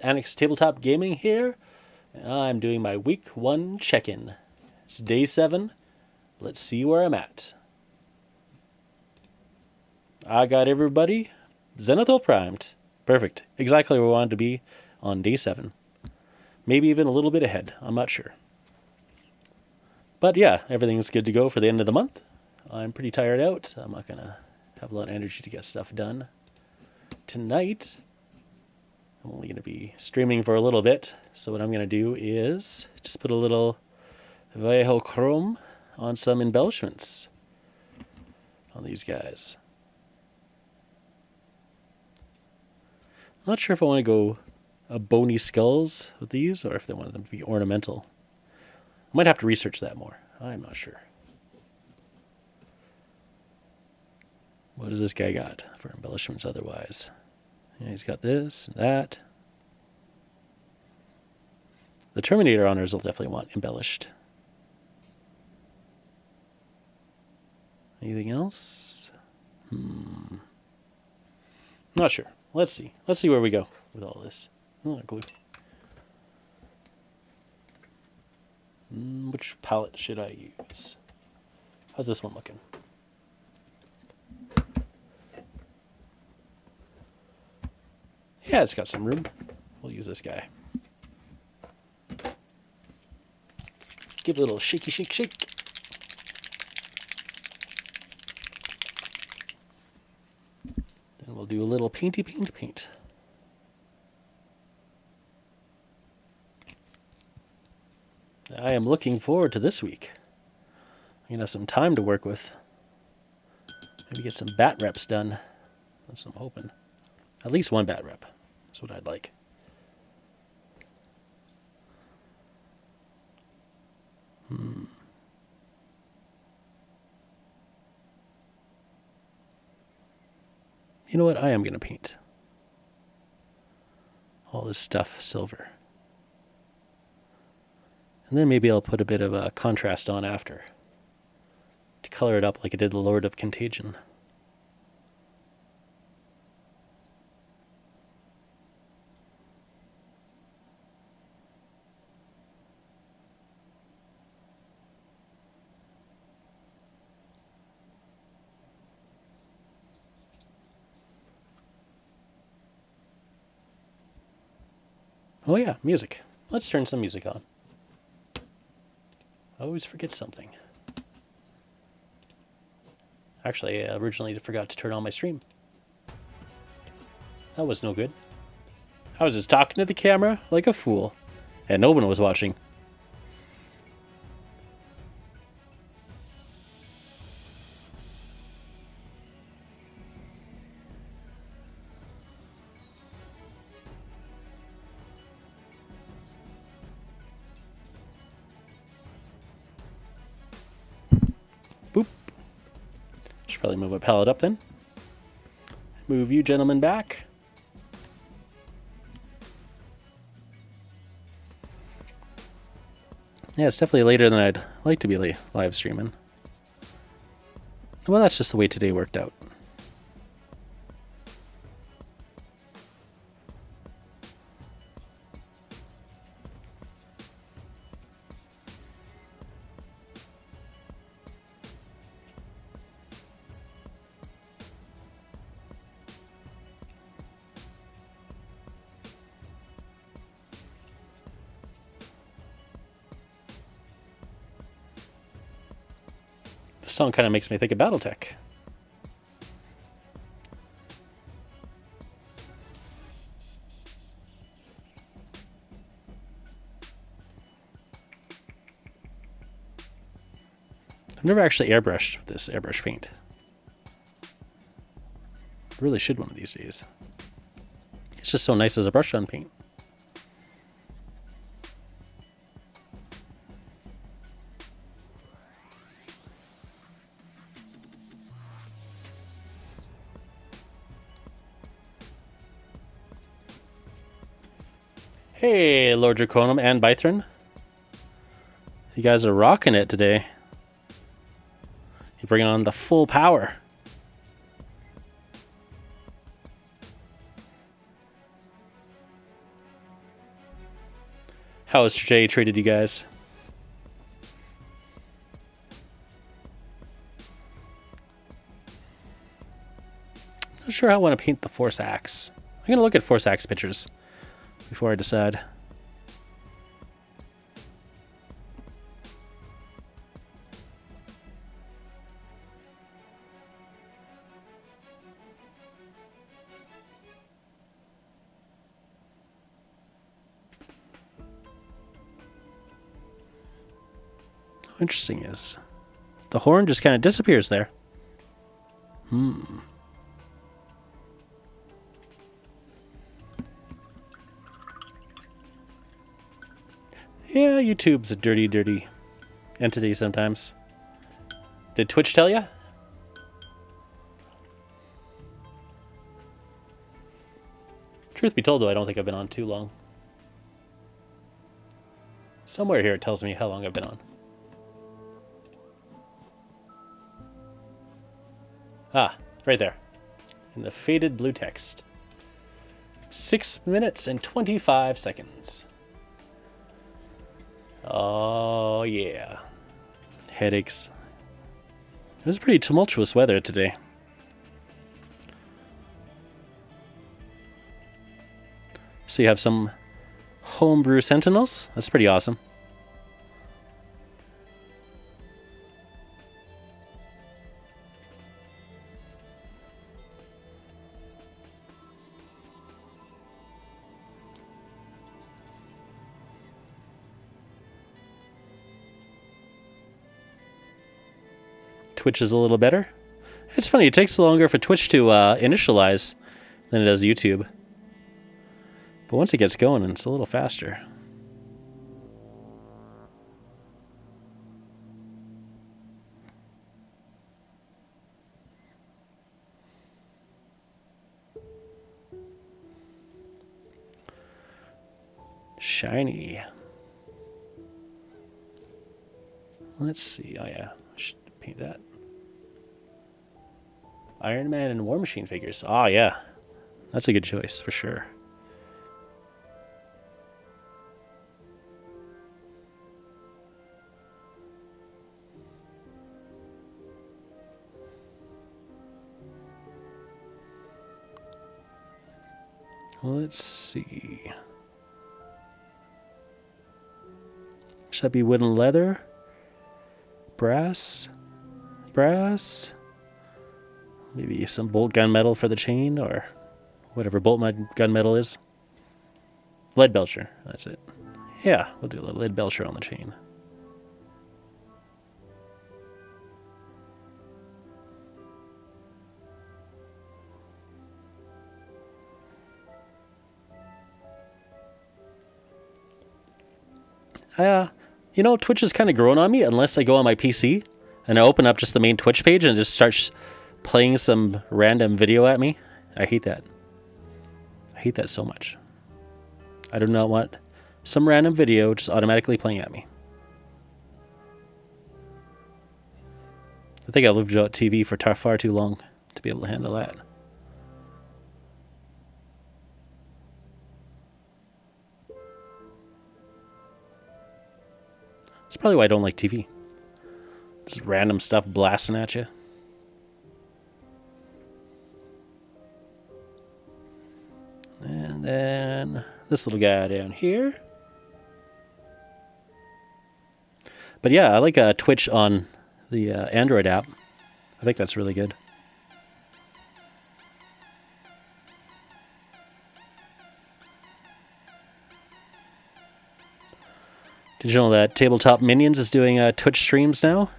Annex Tabletop Gaming here, and I'm doing my week 1 check-in. It's day 7. Let's see where I'm at. I got everybody Zenithal primed. Perfect. Exactly where we wanted to be on day 7. Maybe even a little bit ahead. I'm not sure. But yeah, everything's good to go for the end of the month. I'm pretty tired out. I'm not going to have a lot of energy to get stuff done. Tonight, I'm only going to be streaming for a little bit. So what I'm going to do is just put a little Vallejo Chrome on some embellishments on these guys. I'm not sure if I want to go bony skulls with these or if they want them to be ornamental. I might have to research that more. I'm not sure. What does this guy got for embellishments otherwise? Yeah, he's got this and that. The Terminator honors will definitely want embellished. Anything else? Not sure. Let's see. Let's see where we go with all this. Oh, glue. Which palette should I use? How's this one looking? Yeah, it's got some room. We'll use this guy. Give it a little shaky, shake, shake. Then we'll do a little painty, paint. I am looking forward to this week. I'm going to have some time to work with. Maybe get some bat reps done. That's what I'm hoping. At least one bat rep. That's what I'd like. You know what? I am going to paint all this stuff silver. And then maybe I'll put a bit of a contrast on after to color it up like I did the Lord of Contagion. Oh yeah, music. Let's turn some music on. I always forget something. Actually, I originally forgot to turn on my stream. That was no good. I was just talking to the camera like a fool, and no one was watching. Boop. Should probably move my palette up then. Move you gentlemen back. Yeah, it's definitely later than I'd like to be live streaming. Well, that's just the way today worked out. This song kind of makes me think of Battletech. I've never actually airbrushed this airbrush paint. Really should one of these days. It's just so nice as a brush on paint. Hey, Lord Draconum and Bythron. You guys are rocking it today. You bring on the full power. How has today treated you guys? Not sure how I want to paint the Force Axe. I'm going to look at Force Axe pictures before I decide. Interesting is the horn just kind of disappears there. Yeah, YouTube's a dirty, dirty entity sometimes. Did Twitch tell ya? Truth be told, though, I don't think I've been on too long. Somewhere here it tells me how long I've been on. Ah, right there. In the faded blue text. 6 minutes and 25 seconds. Oh, yeah. Headaches. It was pretty tumultuous weather today. So you have some homebrew sentinels. That's pretty awesome. Twitch is a little better. It's funny, it takes longer for Twitch to initialize than it does YouTube. But once it gets going, it's a little faster. Shiny. Let's see. Oh yeah, I should paint that. Iron Man and War Machine figures. Oh yeah, that's a good choice for sure. Let's see. Should that be wood and leather? Brass? Brass? Maybe some bolt gunmetal for the chain, or whatever bolt gunmetal is. Lead belcher, that's it. Yeah, we'll do a lead belcher on the chain. You know, Twitch has kind of grown on me unless I go on my PC and I open up just the main Twitch page and it just starts playing some random video at me. I hate that. I hate that so much. I do not want some random video just automatically playing at me. I think I lived without TV for far too long to be able to handle that. That's probably why I don't like TV. Just random stuff blasting at you. And then this little guy down here. But yeah, I like Twitch on the Android app. I think that's really good. Did you know that Tabletop Minions is doing Twitch streams now?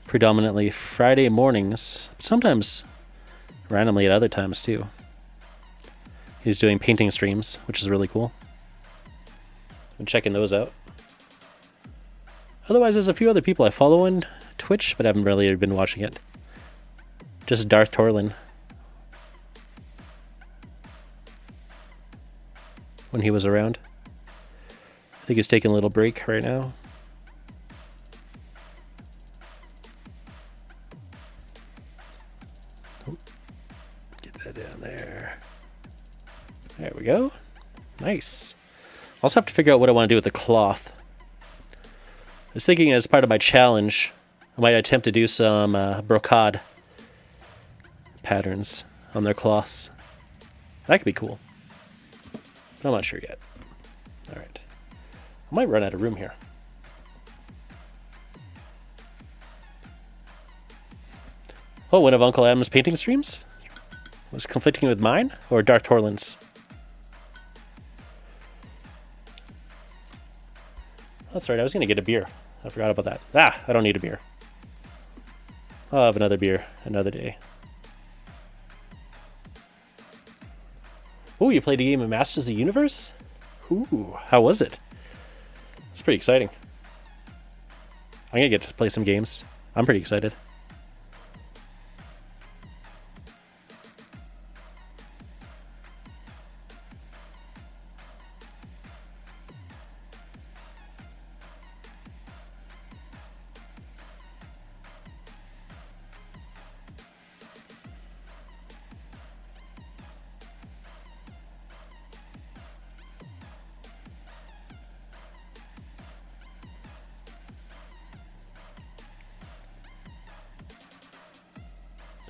Predominantly Friday mornings, sometimes randomly at other times too. He's doing painting streams, which is really cool. I'm checking those out. Otherwise, there's a few other people I follow on Twitch, but I haven't really been watching it. Just Darth Torlin. When he was around. I think he's taking a little break right now. Oh, get that down there. There we go. Nice. Also have to figure out what I want to do with the cloth. I was thinking as part of my challenge, I might attempt to do some brocade patterns on their cloths. That could be cool. But I'm not sure yet. Alright. I might run out of room here. Oh, one of Uncle Adam's painting streams? Was conflicting with mine? Or Dark Torland's? That's right, I was going to get a beer. I forgot about that. Ah, I don't need a beer. I'll have another beer another day. Oh, you played a game of Masters of the Universe? Ooh, how was it? It's pretty exciting. I'm going to get to play some games. I'm pretty excited.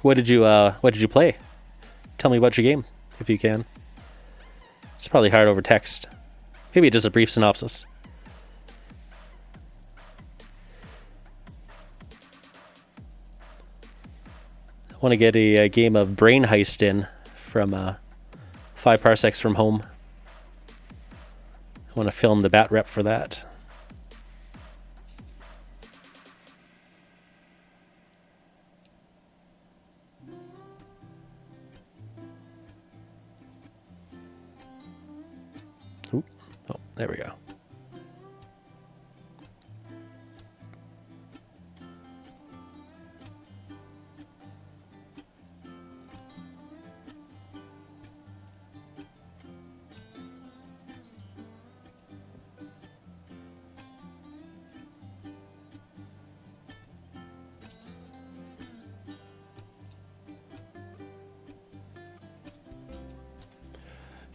What did you play? Tell me about your game, if you can. It's probably hard over text. Maybe just a brief synopsis. I want to get a game of Brain Heist in from 5 parsecs from home. I want to film the bat rep for that. Ooh. Oh, there we go.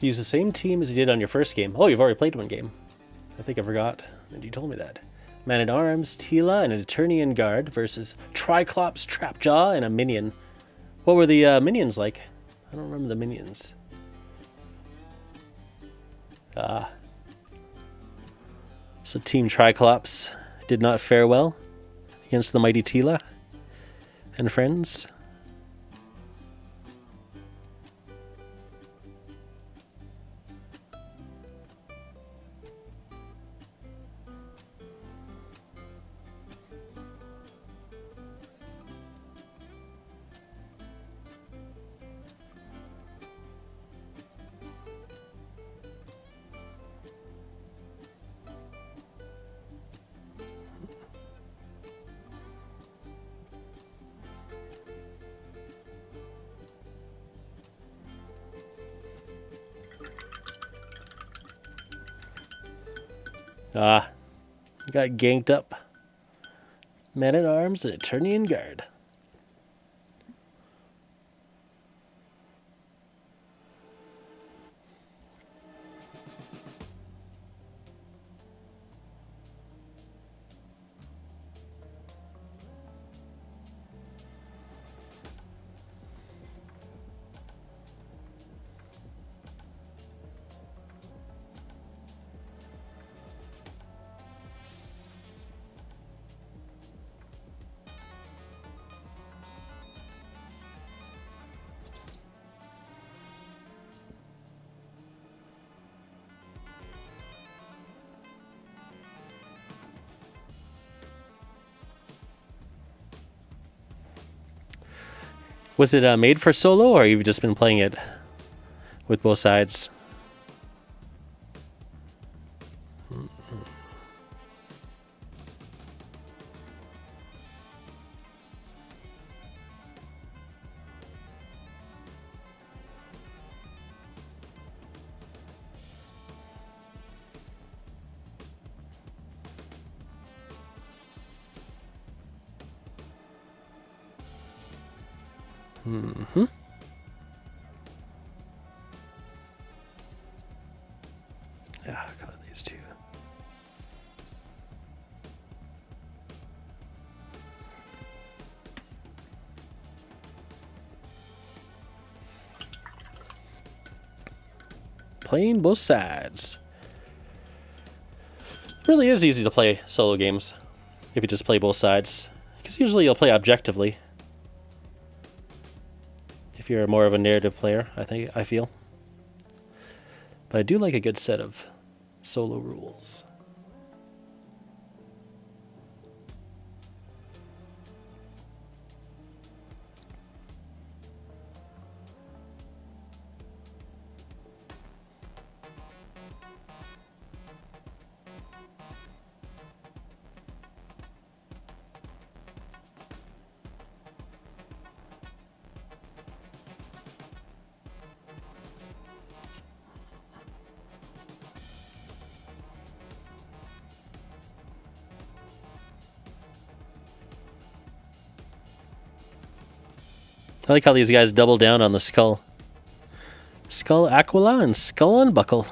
Use the same team as you did on your first game. Oh, you've already played one game. I think I forgot that you told me that. Man-at-Arms, Tila, and an Eternian Guard versus Triclops, Trapjaw, and a minion. What were the minions like? I don't remember the minions. So Team Triclops did not fare well against the mighty Tila and friends. Got ganked up. Man-at-Arms and Eternian Guard. Was it made for solo, or you've just been playing it with both sides? Mm-hmm. Yeah, got these two. Playing both sides. It really is easy to play solo games if you just play both sides. Because usually you'll play objectively. If you're more of a narrative player, I feel. But I do like a good set of solo rules. I like how these guys double down on the skull. Skull Aquila and Skull Unbuckle.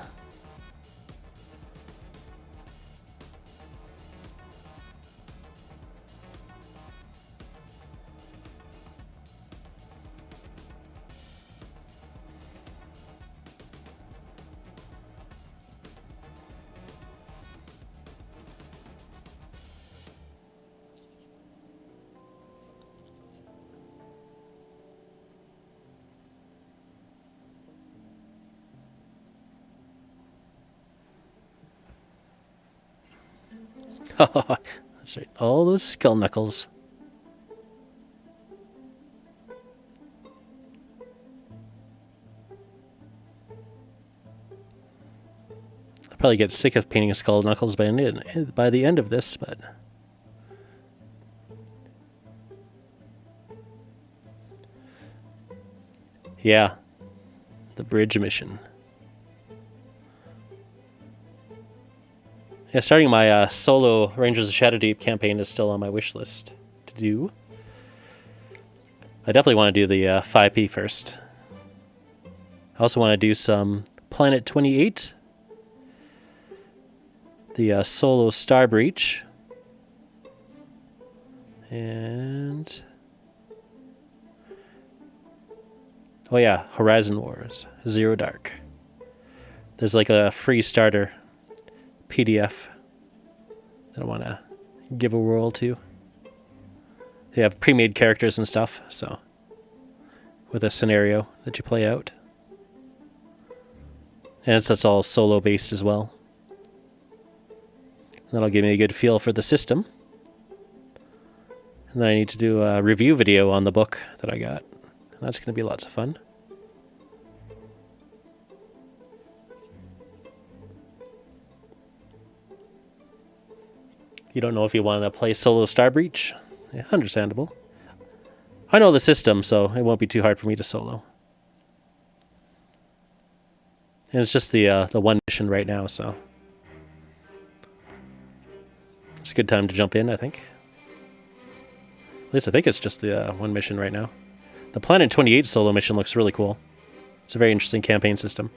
That's right, all those skull knuckles. I'll probably get sick of painting skull knuckles by the end of this, but... yeah, the bridge mission. Yeah, starting my solo Rangers of Shadowdeep campaign is still on my wish list to do. I definitely want to do the 5P first. I also want to do some Planet 28, the solo Star Breach, and... oh yeah, Horizon Wars, Zero Dark. There's like a free starter PDF that I want to give a whirl to. They have pre-made characters and stuff, so with a scenario that you play out. And that's all solo based as well. That'll give me a good feel for the system. And then I need to do a review video on the book that I got. And that's going to be lots of fun. You don't know if you want to play solo Star Breach? Yeah, understandable. I know the system, so it won't be too hard for me to solo. And it's just the one mission right now, so it's a good time to jump in, I think. At least I think it's just the one mission right now. The Planet 28 solo mission looks really cool. It's a very interesting campaign system.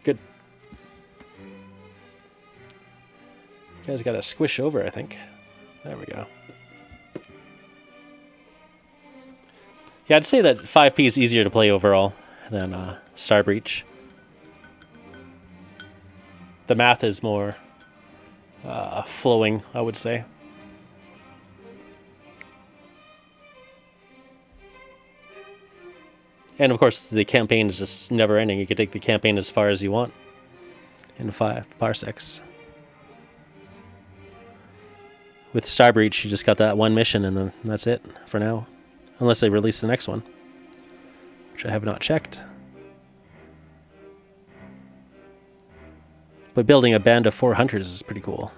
Good. You guys gotta squish over, I think. There we go. Yeah, I'd say that 5P is easier to play overall than Star Breach. The math is more flowing, I would say. And of course, the campaign is just never ending. You can take the campaign as far as you want in 5 parsecs. With Star Breach, you just got that one mission, and then that's it for now. Unless they release the next one, which I have not checked. But building a band of 4 hunters is pretty cool.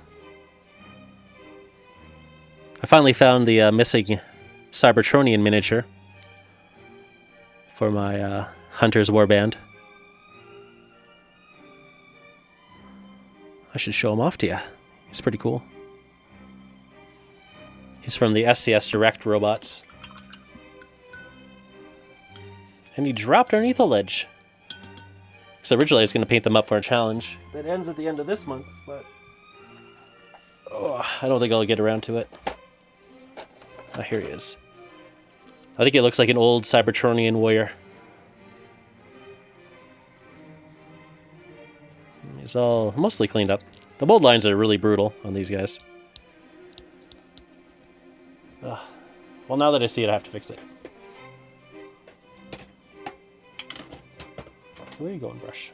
I finally found the missing Cybertronian miniature. for my Hunter's Warband. I should show him off to you. He's pretty cool. He's from the SCS Direct robots. And he dropped underneath a ledge. So originally I was going to paint them up for a challenge that ends at the end of this month, but I don't think I'll get around to it. Oh, here he is. I think he looks like an old Cybertronian warrior. He's all mostly cleaned up. The mold lines are really brutal on these guys. Well, now that I see it, I have to fix it. Where are you going, brush?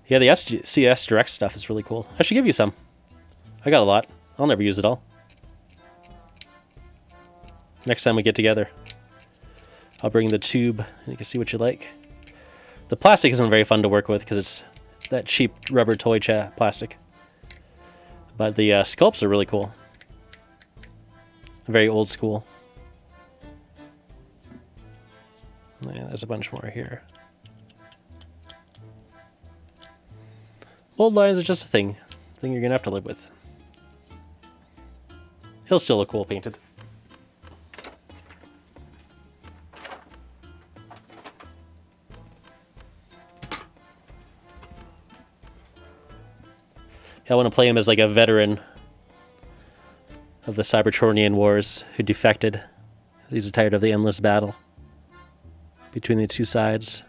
Yeah, the SCS Direct stuff is really cool. I should give you some. I got a lot. I'll never use it all. Next time we get together, I'll bring the tube and you can see what you like. The plastic isn't very fun to work with because it's that cheap rubber toy plastic. But the sculpts are really cool. Very old school. Yeah, there's a bunch more here. Mold lines are just a thing you're gonna have to live with. He'll still look cool painted. I want to play him as like a veteran of the Cybertronian Wars who defected. He's tired of the endless battle between the two sides.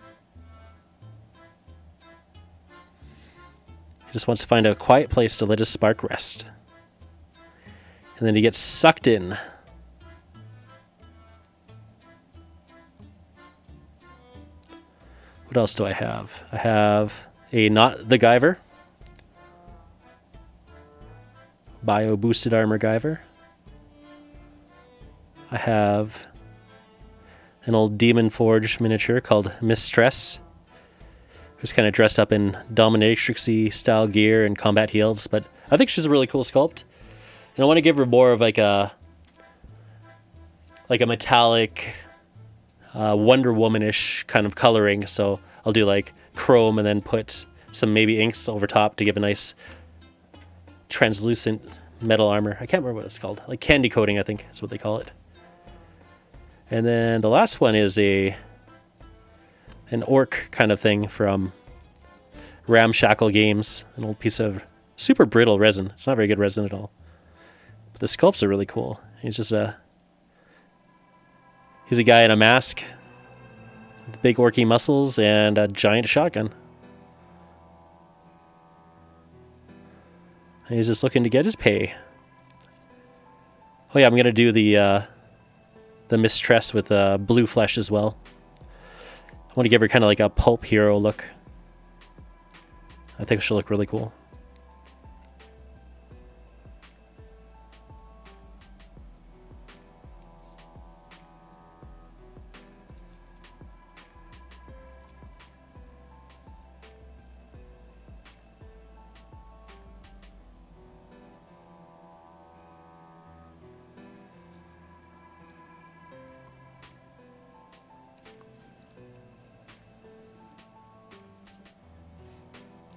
He just wants to find a quiet place to let his spark rest. And then he gets sucked in. What else do I have? I have a Not the Guyver. Bio boosted armor Guyver. I have an old Demon Forge miniature called Mistress, who's kind of dressed up in dominatrixy style gear and combat heels, but I think she's a really cool sculpt. And I want to give her more of like a metallic Wonder Woman-ish kind of coloring, so I'll do like chrome and then put some maybe inks over top to give a nice translucent metal armor. I can't remember what it's called. Like candy coating, I think is what they call it. And then the last one is an orc kind of thing from Ramshackle Games. An old piece of super brittle resin. It's not very good resin at all. But the sculpts are really cool. He's a guy in a mask with big orky muscles and a giant shotgun. And he's just looking to get his pay. Oh yeah, I'm going to do the Mistress with blue flesh as well. I want to give her kind of like a pulp hero look. I think she'll look really cool.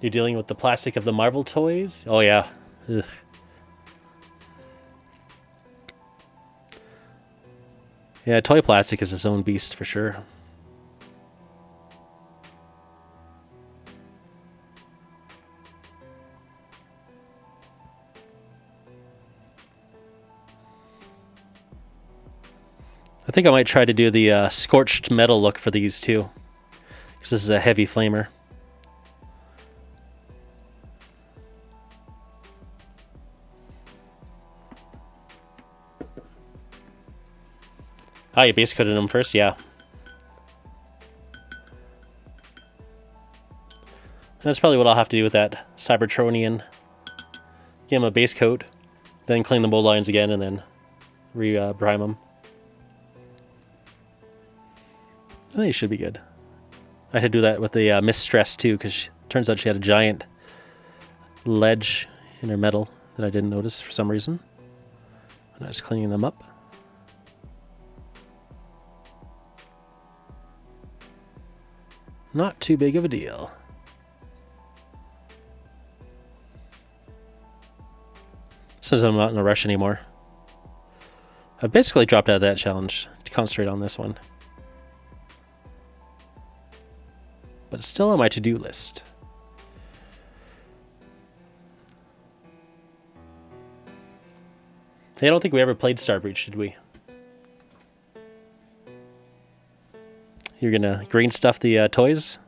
You're dealing with the plastic of the Marvel toys? Oh yeah. Ugh. Yeah, toy plastic is its own beast for sure. I think I might try to do the scorched metal look for these too, because this is a heavy flamer. Oh, you base coated them first? Yeah. That's probably what I'll have to do with that Cybertronian give them a base coat, then clean the mold lines again, and then re-prime them. I think it should be good. I had to do that with the Mistress too, because turns out she had a giant ledge in her metal that I didn't notice for some reason. And I was cleaning them up. Not too big of a deal. Since I'm not in a rush anymore. I've basically dropped out of that challenge to concentrate on this one. But it's still on my to-do list. I don't think we ever played Star Breach, did we? You're gonna green stuff the toys?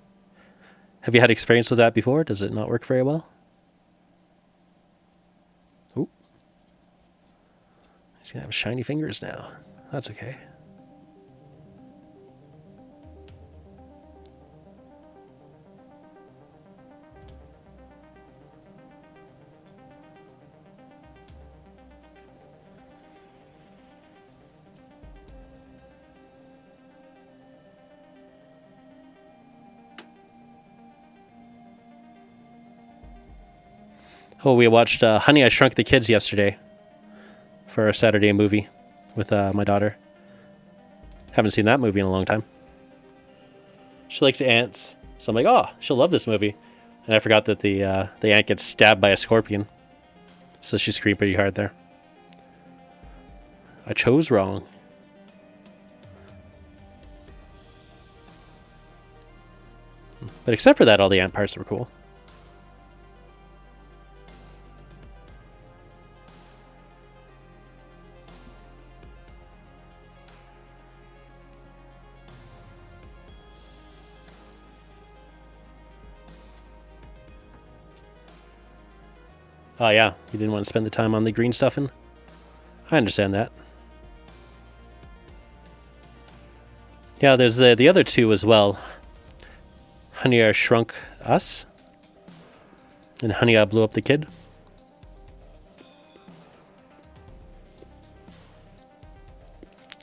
Have you had experience with that before? Does it not work very well? Ooh. He's gonna have shiny fingers now. That's okay. Oh, we watched Honey, I Shrunk the Kids yesterday for a Saturday movie with my daughter. Haven't seen that movie in a long time. She likes ants, so I'm like, oh, she'll love this movie. And I forgot that the ant gets stabbed by a scorpion, so she screamed pretty hard there. I chose wrong. But except for that, all the ant parts were cool. Oh yeah, you didn't want to spend the time on the green stuffing? I understand that. Yeah, there's the other two as well. Honey, I Shrunk Us. And Honey, I Blew Up the Kid.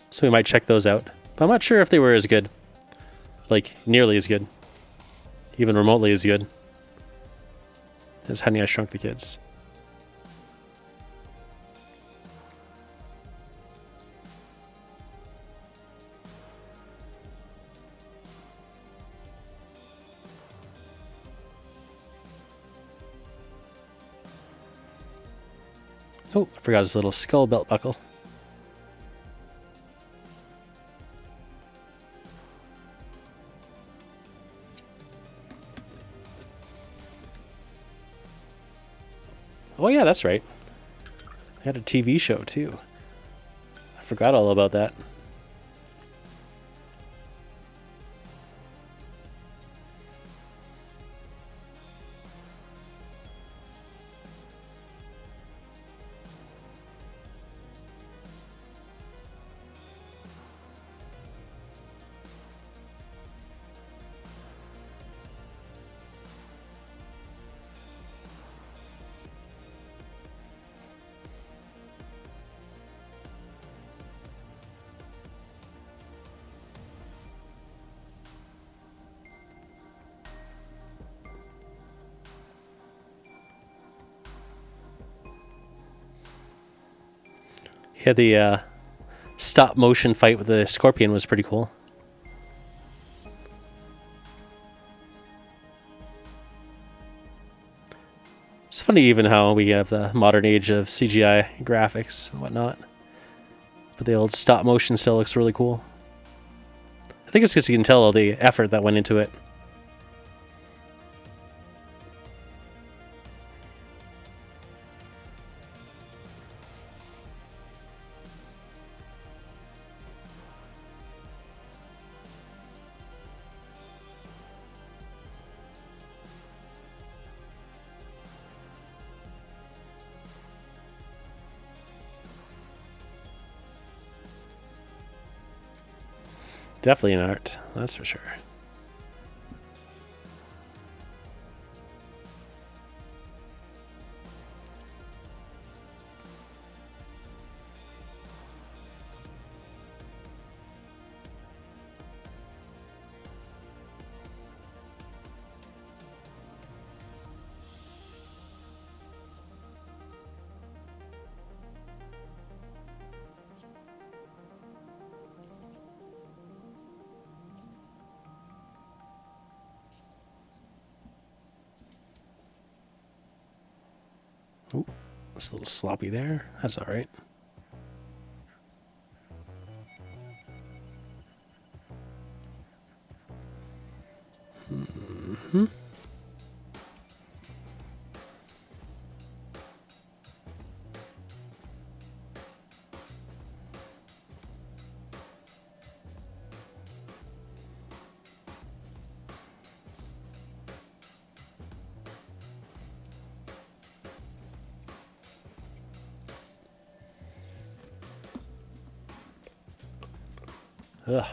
So we might check those out. But I'm not sure if they were as good. Like, nearly as good. Even remotely as good as Honey, I Shrunk the Kids. Oh, I forgot his little skull belt buckle. Oh yeah, that's right. They had a TV show too. I forgot all about that. Yeah, the stop motion fight with the scorpion was pretty cool. It's funny even how we have the modern age of CGI graphics and whatnot. But the old stop motion still looks really cool. I think it's because you can tell all the effort that went into it. Definitely an art, that's for sure. Ooh, it's a little sloppy there. That's all right. Mm-hmm. Ugh.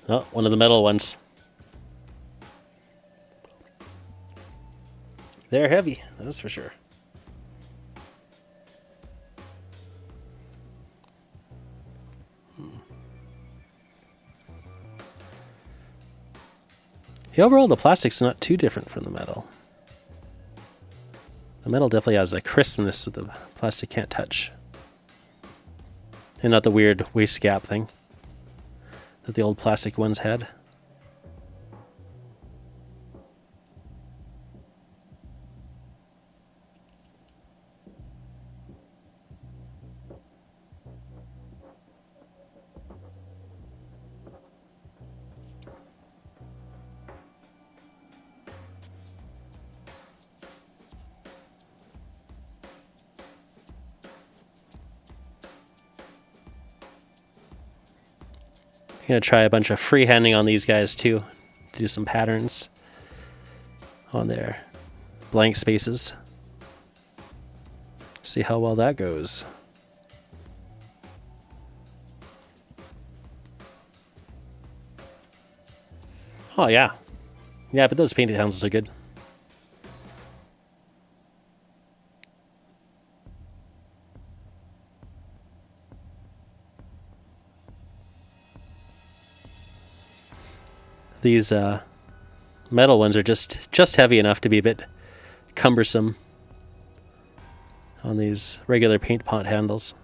Oh, one of the metal ones. They're heavy, that's for sure. Yeah, overall, the plastic's not too different from the metal. The metal definitely has a crispness that the plastic can't touch. And not the weird waste gap thing that the old plastic ones had. I'm going to try a bunch of freehanding on these guys too, to do some patterns on their blank spaces. See how well that goes. Oh yeah. Yeah, but those painted handles are good. These metal ones are just heavy enough to be a bit cumbersome on these regular paint pot handles.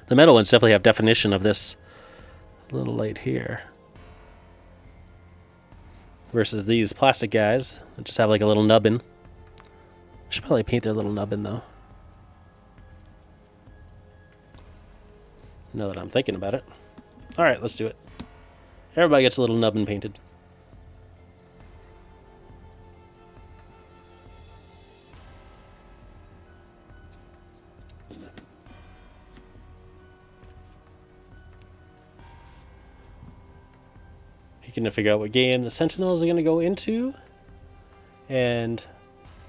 The metal ones definitely have definition of this little light here. Versus these plastic guys that just have like a little nubbin. Should probably paint their little nubbin though. Now that I'm thinking about it. Alright, let's do it. Everybody gets a little nubbin painted. Going to figure out what game the Sentinels are going to go into, and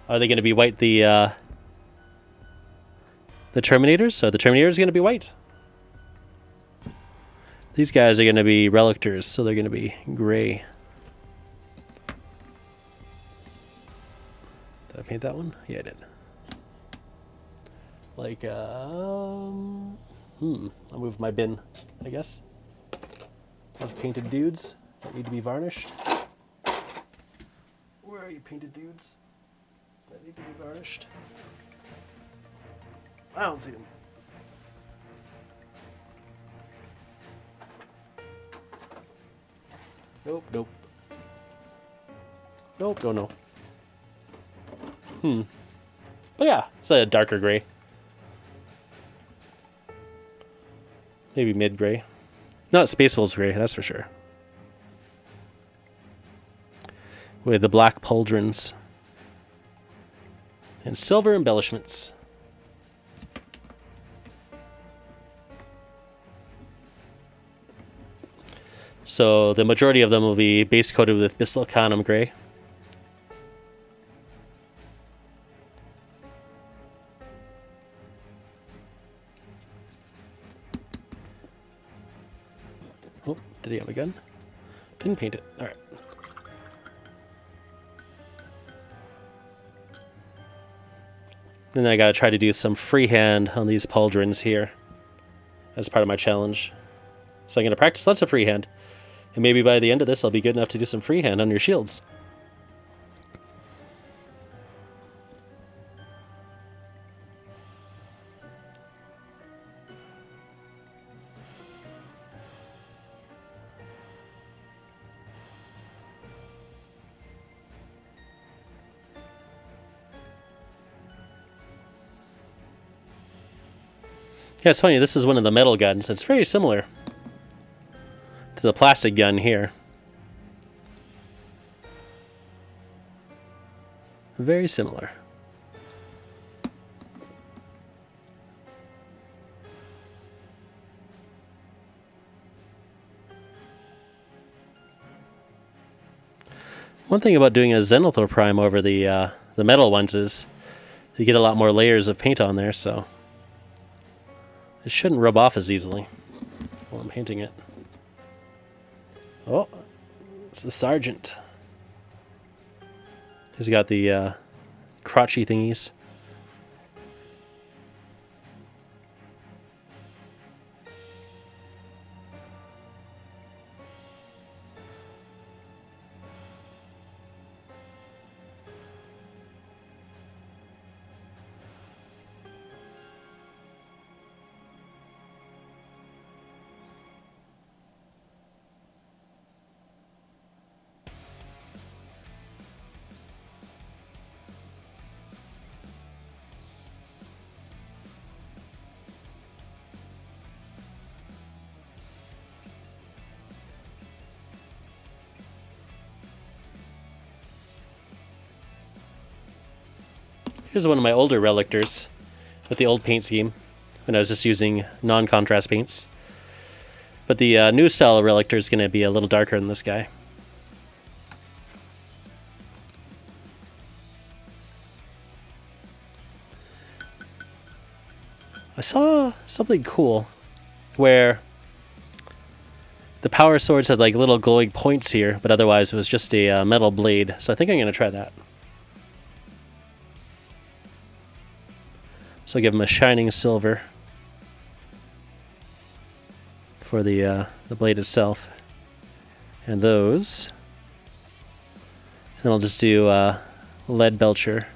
are they going to be white the Terminators? So the Terminators going to be white. These guys are going to be Relictors, so they're going to be gray. Did I paint that one? Yeah, I did. Like I'll move my bin, I guess, of painted dudes that need to be varnished. Where are you, painted dudes that need to be varnished? I don't see them. Nope, nope. Nope, don't know. But yeah, it's a darker gray. Maybe mid-gray. Not Space Wolves gray, that's for sure. With the black pauldrons and silver embellishments. So the majority of them will be base coated with Bislichanum gray. Oh, did he have a gun? Didn't paint it. All right. And then I gotta try to do some freehand on these pauldrons here as part of my challenge. So I'm going to practice lots of freehand. And maybe by the end of this, I'll be good enough to do some freehand on your shields. Yeah, it's funny. This is one of the metal guns. It's very similar to the plastic gun here. Very similar. One thing about doing a Zenithal Prime over the metal ones is you get a lot more layers of paint on there, so it shouldn't rub off as easily while I'm painting it. Oh, it's the Sergeant. He's got the crotchy thingies. Here's one of my older Relictors with the old paint scheme when I was just using non-contrast paints. But the new style of Relictor is going to be a little darker than this guy. I saw something cool where the power swords had like little glowing points here, but otherwise it was just a metal blade. So I think I'm going to try that. So I'll give him a shining silver for the blade itself. And those. And then I'll just do lead belcher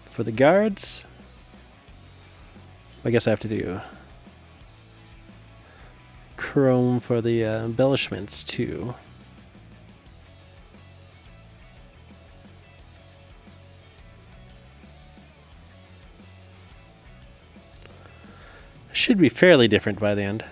for the guards. I guess I have to do chrome for the embellishments too. Should be fairly different by the end.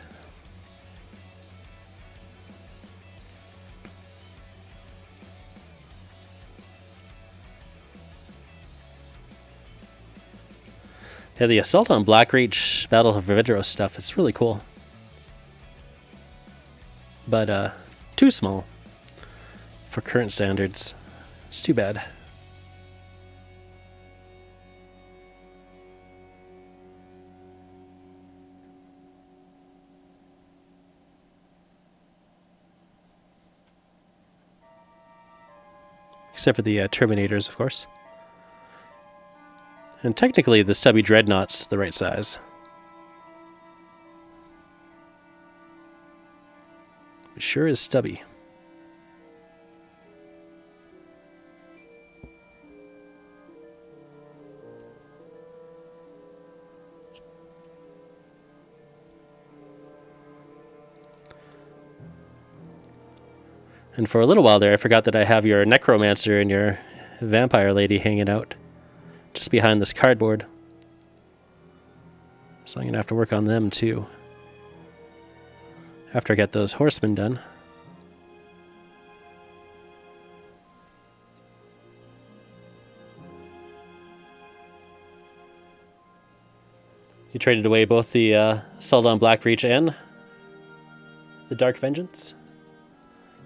Yeah, the Assault on Blackreach Battle of Vidros stuff is really cool. But too small for current standards. It's too bad. Except for the Terminators, of course. And technically, the stubby Dreadnought's the right size. It sure is stubby. And for a little while there, I forgot that I have your Necromancer and your Vampire Lady hanging out just behind this cardboard. So I'm going to have to work on them too after I get those horsemen done. You traded away both the Assault on Blackreach and the Dark Vengeance?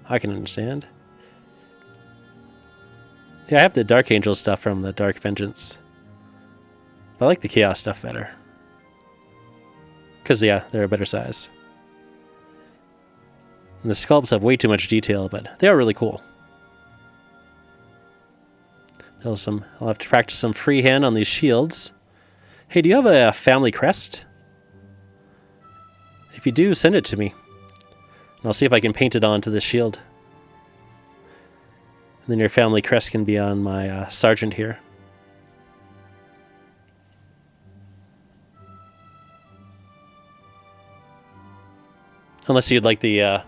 I can understand. Yeah, I have the Dark Angel stuff from the Dark Vengeance. But I like the Chaos stuff better. Because, yeah, they're a better size. And the sculpts have way too much detail, but they are really cool. I'll have to practice some freehand on these shields. Hey, do you have a family crest? If you do, send it to me. And I'll see if I can paint it onto the shield. And then your family crest can be on my sergeant here. Unless you'd like the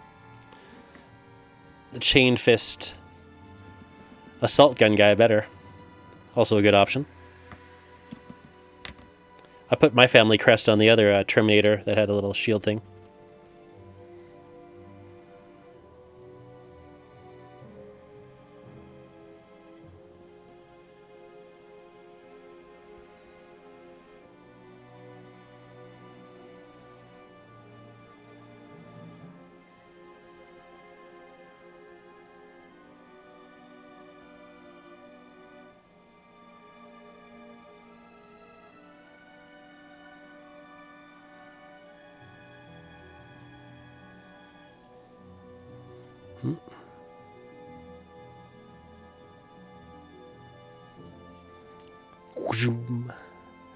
chain fist assault gun guy better. Also a good option. I put my family crest on the other Terminator that had a little shield thing.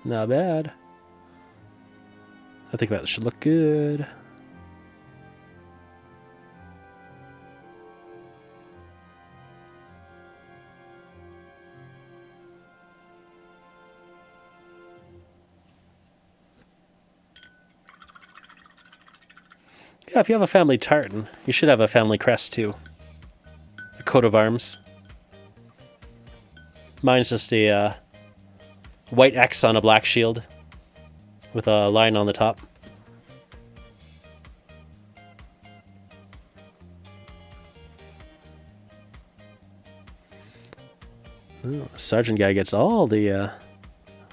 Not bad. I think that should look good. Yeah, if you have a family tartan, you should have a family crest too. A coat of arms. Mine's just a white X on a black shield with a line on the top. Ooh, the sergeant guy gets all the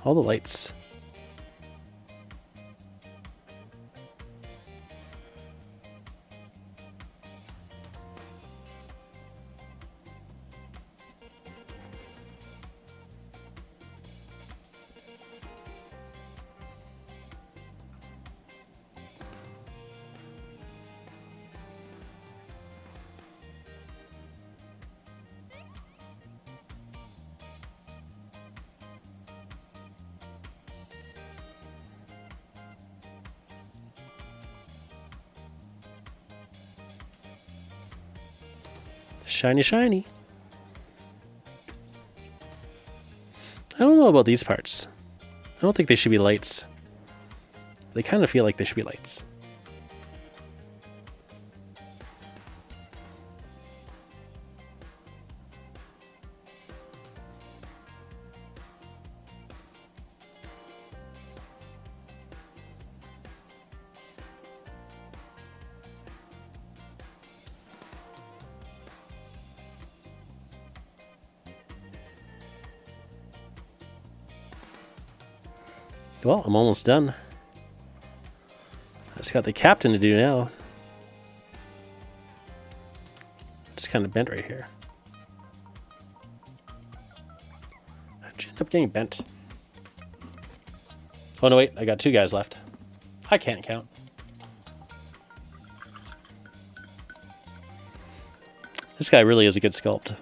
lights. Shiny, shiny. I don't know about these parts. I don't think they should be lights. They kind of feel like they should be lights. Well, I'm almost done. I just got the captain to do now. Just kind of bent right here. How'd you end up getting bent? Oh no, wait, I got two guys left. I can't count. This guy really is a good sculpt.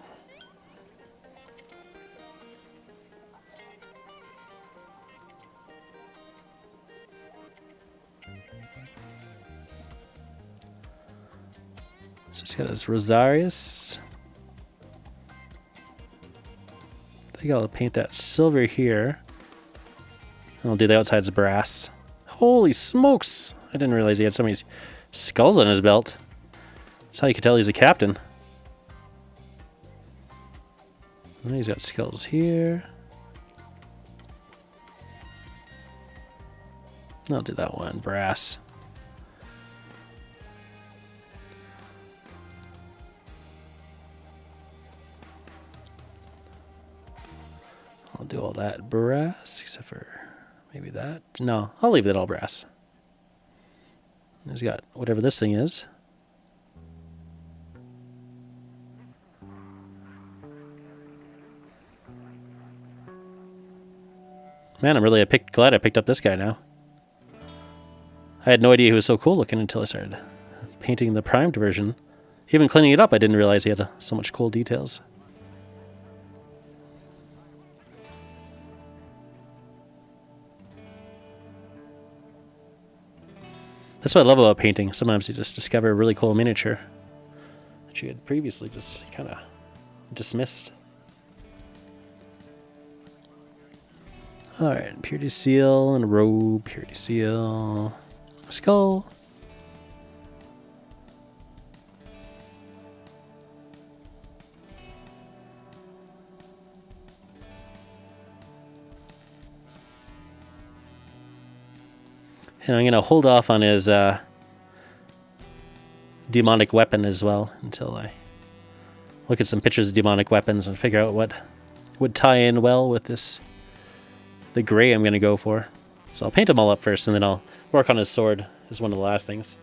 So he's got his Rosarius. I think I'll paint that silver here. And I'll do the outsides brass. Holy smokes! I didn't realize he had so many skulls on his belt. That's how you can tell he's a captain. And he's got skulls here. I'll do that one, brass. I'll do all that brass, except for maybe that. No, I'll leave it all brass. He's got whatever this thing is. Man, I'm really glad I picked up this guy now. I had no idea he was so cool looking until I started painting the primed version. Even cleaning it up, I didn't realize he had so much cool details. That's what I love about painting. Sometimes you just discover a really cool miniature that you had previously just kind of dismissed. Alright, Purity Seal and a robe, Purity Seal, skull. And I'm going to hold off on his demonic weapon as well until I look at some pictures of demonic weapons and figure out what would tie in well with this, the gray I'm going to go for. So I'll paint them all up first, and then I'll work on his sword as one of the last things.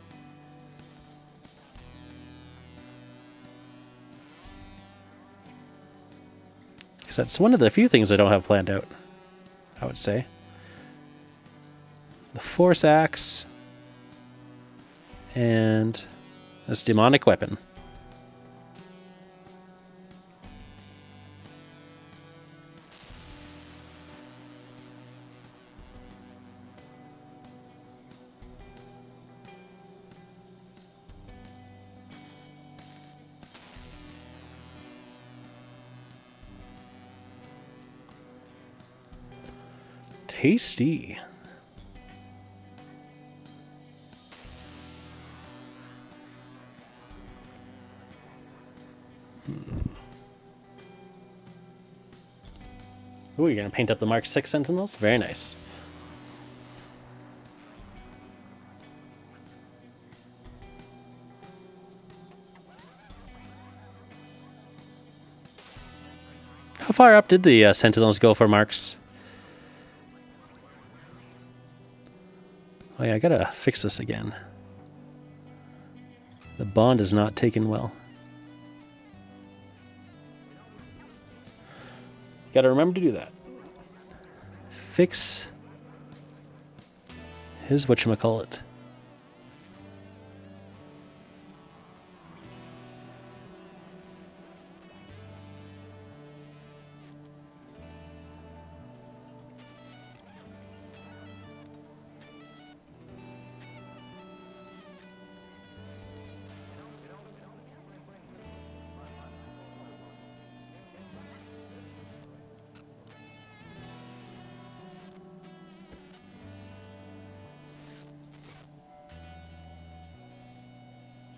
Because that's one of the few things I don't have planned out, I would say. The Force Axe and this demonic weapon. Tasty. Ooh, you're going to paint up the Mark 6 Sentinels? Very nice. How far up did the Sentinels go for marks? Oh yeah, I gotta fix this again. The bond is not taken well. Gotta remember to do that. Fix his whatchamacallit.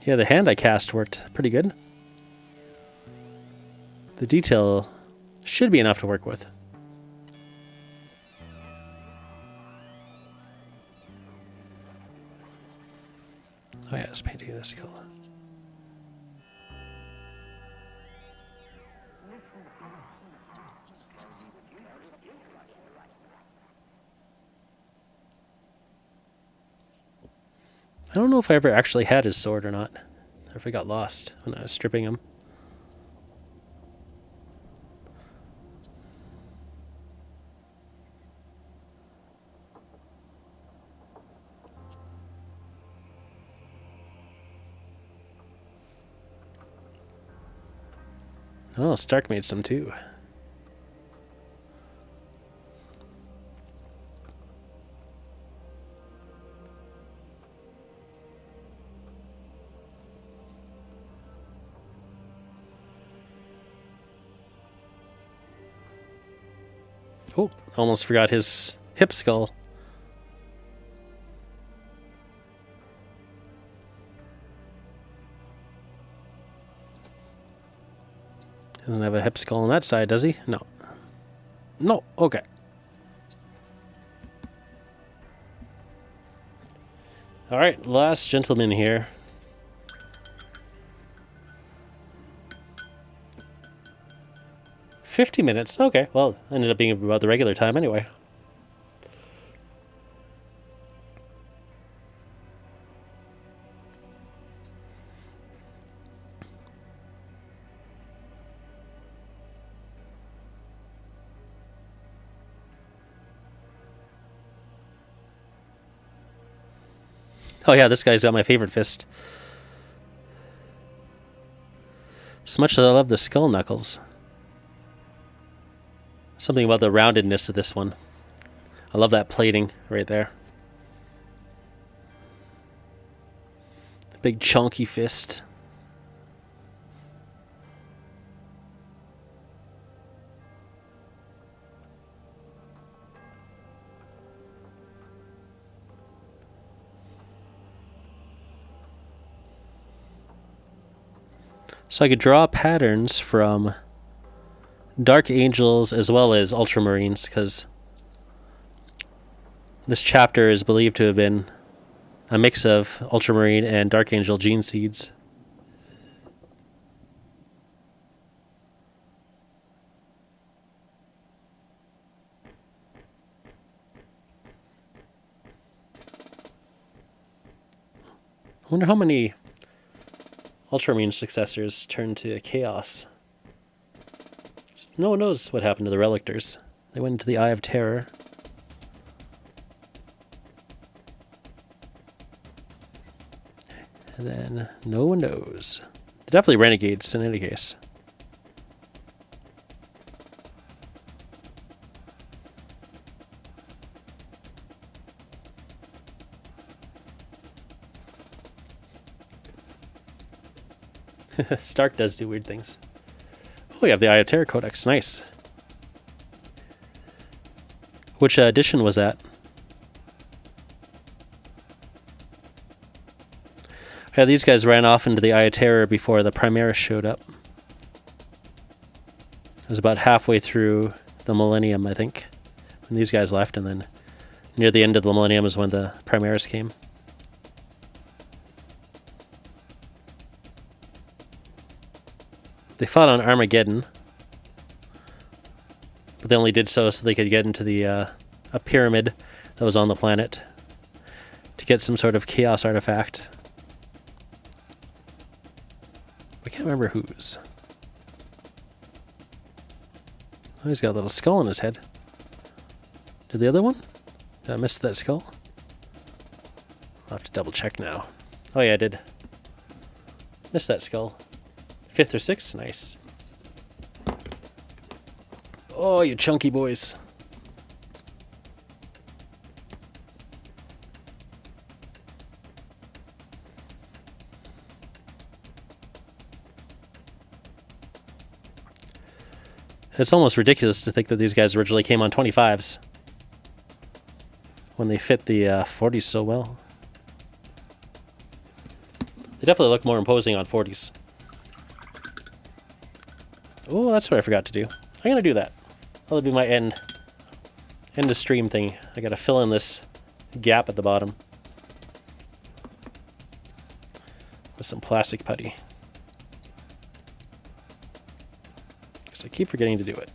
Yeah, the hand I cast worked pretty good. The detail should be enough to work with. Oh yeah, it's painting this color. I don't know if I ever actually had his sword or not, or if I got lost when I was stripping him. Oh, Stark made some too. Oh, almost forgot his hip skull. Doesn't have a hip skull on that side, does he? No. No, okay. Alright, last gentleman here. $50. Okay, well, ended up being about the regular time anyway. Oh yeah, this guy's got my favorite fist. As much as I love the skull knuckles. Something about the roundedness of this one. I love that plating right there. Big chunky fist. So I could draw patterns from Dark Angels as well as Ultramarines, because this chapter is believed to have been a mix of Ultramarine and Dark Angel gene seeds. I wonder how many Ultramarine successors turned to Chaos. No one knows what happened to the Relictors. They went into the Eye of Terror. And then no one knows. They're definitely renegades in any case. Stark does do weird things. Oh, we have the Eye of Terror Codex. Nice. Which edition was that? Yeah, these guys ran off into the Eye of Terror before the Primaris showed up. It was about halfway through the Millennium, I think, when these guys left, and then near the end of the Millennium is when the Primaris came. They fought on Armageddon, but they only did so they could get into the a pyramid that was on the planet to get some sort of chaos artifact. I can't remember whose. Oh, he's got a little skull on his head. Did the other one? Did I miss that skull? I'll have to double check now. Oh yeah, I did. Missed that skull. 5th or 6th? Nice. Oh, you chunky boys. It's almost ridiculous to think that these guys originally came on 25s when they fit the 40s so well. They definitely look more imposing on 40s. Oh, that's what I forgot to do. I'm going to do that. That'll be my end of stream thing. I got to fill in this gap at the bottom with some plastic putty. Because I keep forgetting to do it.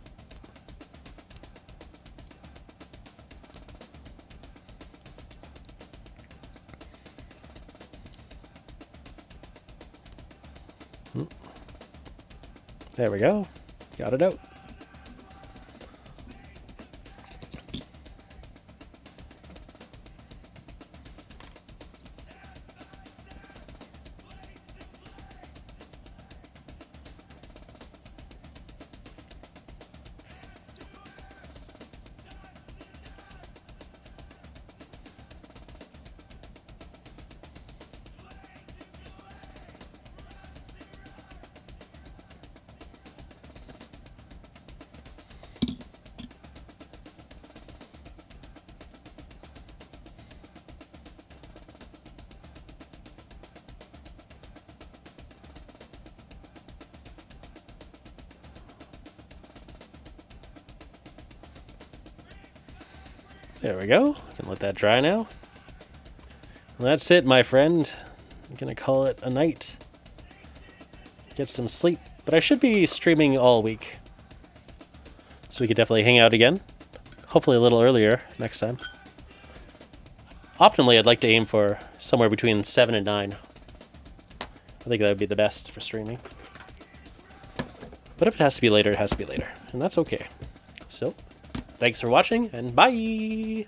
There we go. Got it out. There we go. Can let that dry now. Well, that's it, my friend. I'm gonna call it a night. Get some sleep. But I should be streaming all week, so we could definitely hang out again. Hopefully a little earlier next time. Optimally, I'd like to aim for somewhere between 7 and 9. I think that would be the best for streaming. But if it has to be later, it has to be later. And that's okay. So, thanks for watching, and bye!